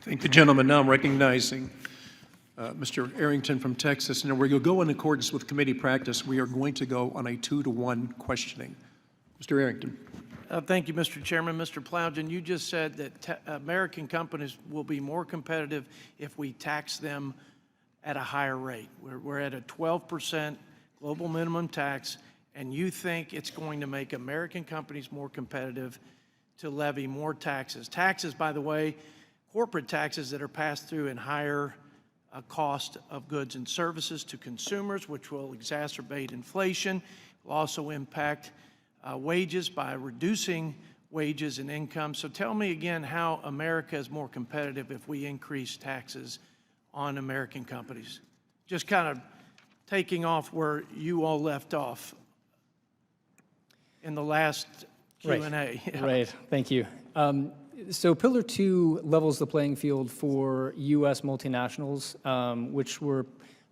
Thank the gentleman. Now I'm recognizing Mr. Arrington from Texas. And we're going to go in accordance with committee practice. We are going to go on a 2-to-1 questioning. Mr. Arrington. Thank you, Mr. Chairman. Mr. Plowden, you just said that American companies will be more competitive if we tax them at a higher rate. We're at a 12% global minimum tax, and you think it's going to make American companies more competitive to levy more taxes. Taxes, by the way, corporate taxes that are passed through in higher cost of goods and services to consumers, which will exacerbate inflation, will also impact wages by reducing wages and income. So tell me again how America is more competitive if we increase taxes on American companies. Just kind of taking off where you all left off in the last Q&A. Right, right. Thank you. So Pillar 2 levels the playing field for U.S. multinationals, which were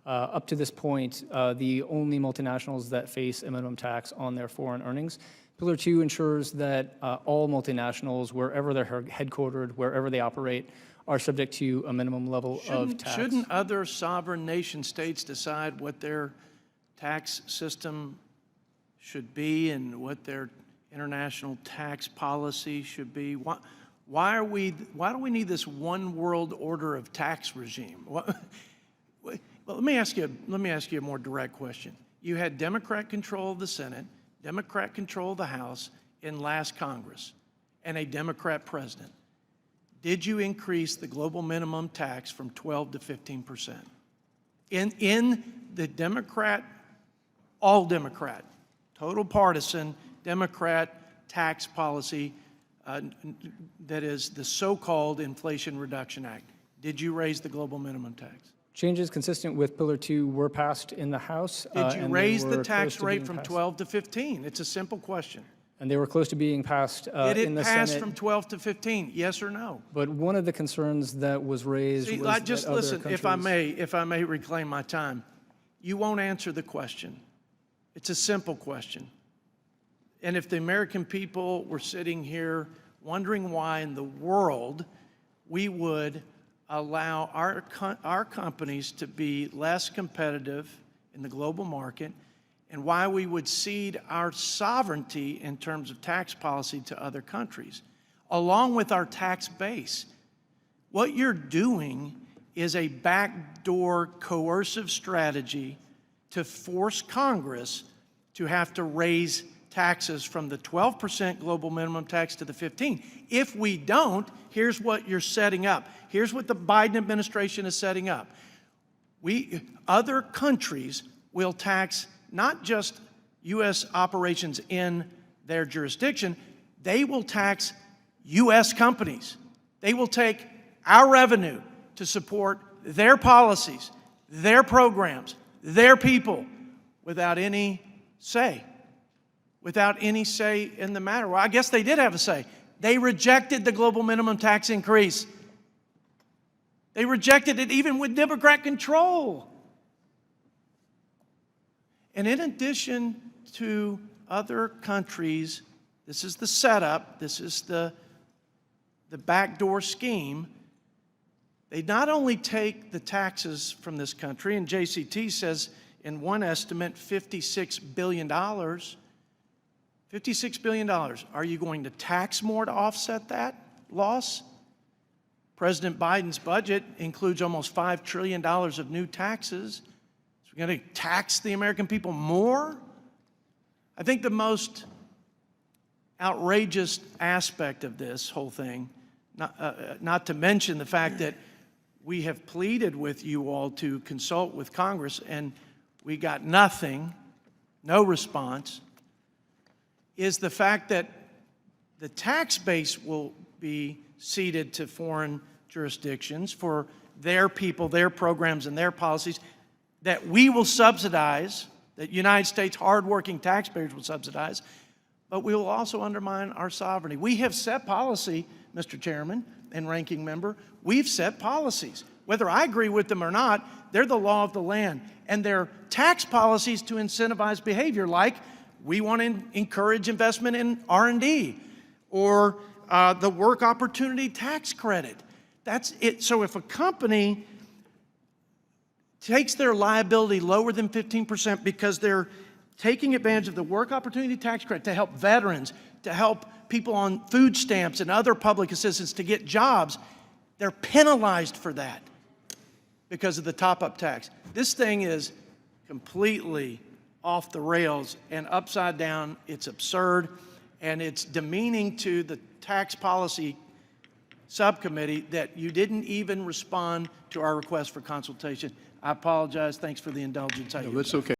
up to this point the only multinationals that face a minimum tax on their foreign earnings. Pillar 2 ensures that all multinationals, wherever they're headquartered, wherever they operate, are subject to a minimum level of tax. Shouldn't other sovereign nation states decide what their tax system should be and what their international tax policy should be? Why do we need this one world order of tax regime? Well, let me ask you a more direct question. You had Democrat control of the Senate, Democrat control of the House in last Congress, and a Democrat president. Did you increase the global minimum tax from 12 to 15%? In the Democrat, all Democrat, total partisan Democrat tax policy that is the so-called Inflation Reduction Act. Did you raise the global minimum tax? Changes consistent with Pillar 2 were passed in the House. Did you raise the tax rate from 12 to 15? It's a simple question. And they were close to being passed in the Senate. Did it pass from 12 to 15, yes or no? But one of the concerns that was raised was just that other listen, countries... if I may reclaim my time, you won't answer the question. It's a simple question. And if the American people were sitting here wondering why in the world we would allow our companies to be less competitive in the global market, and why we would cede our sovereignty in terms of tax policy to other countries, along with our tax base. What you're doing is a backdoor coercive strategy to force Congress to have to raise taxes from the 12% global minimum tax to the 15%. If we don't, here's what you're setting up. Here's what the Biden administration is setting up. Other countries will tax not just U.S. operations in their jurisdiction, they will tax U.S. companies. They will take our revenue to support their policies, their programs, their people, without any say. Without any say in the matter. Well, I guess they did have a say. They rejected the global minimum tax increase. They rejected it even with Democrat control. And in addition to other countries, this is the setup, this is the backdoor scheme. They not only take the taxes from this country, and JCT says in one estimate $56 billion. $56 billion. Are you going to tax more to offset that loss? President Biden's budget includes almost $5 trillion of new taxes. So we're going to tax the American people more? I think the most outrageous aspect of this whole thing, not to mention the fact that we have pleaded with you all to consult with Congress and we got nothing, no response, is the fact that the tax base will be ceded to foreign jurisdictions for their people, their programs, and their policies that we will subsidize, that United States hardworking taxpayers will subsidize, but we will also undermine our sovereignty. We have set policy, Mr. Chairman and Ranking Member, we've set policies. Whether I agree with them or not, they're the law of the land. And they're tax policies to incentivize behavior, like we want to encourage investment in R&D, or the work opportunity tax credit. That's it. So if a company takes their liability lower than 15% because they're taking advantage of the work opportunity tax credit to help veterans, to help people on food stamps and other public assistance to get jobs, they're penalized for that because of the top-up tax. This thing is completely off the rails and upside down. It's absurd, and it's demeaning to the tax policy subcommittee that you didn't even respond to our request for consultation. I apologize. Thanks for the indulgence. No, that's okay.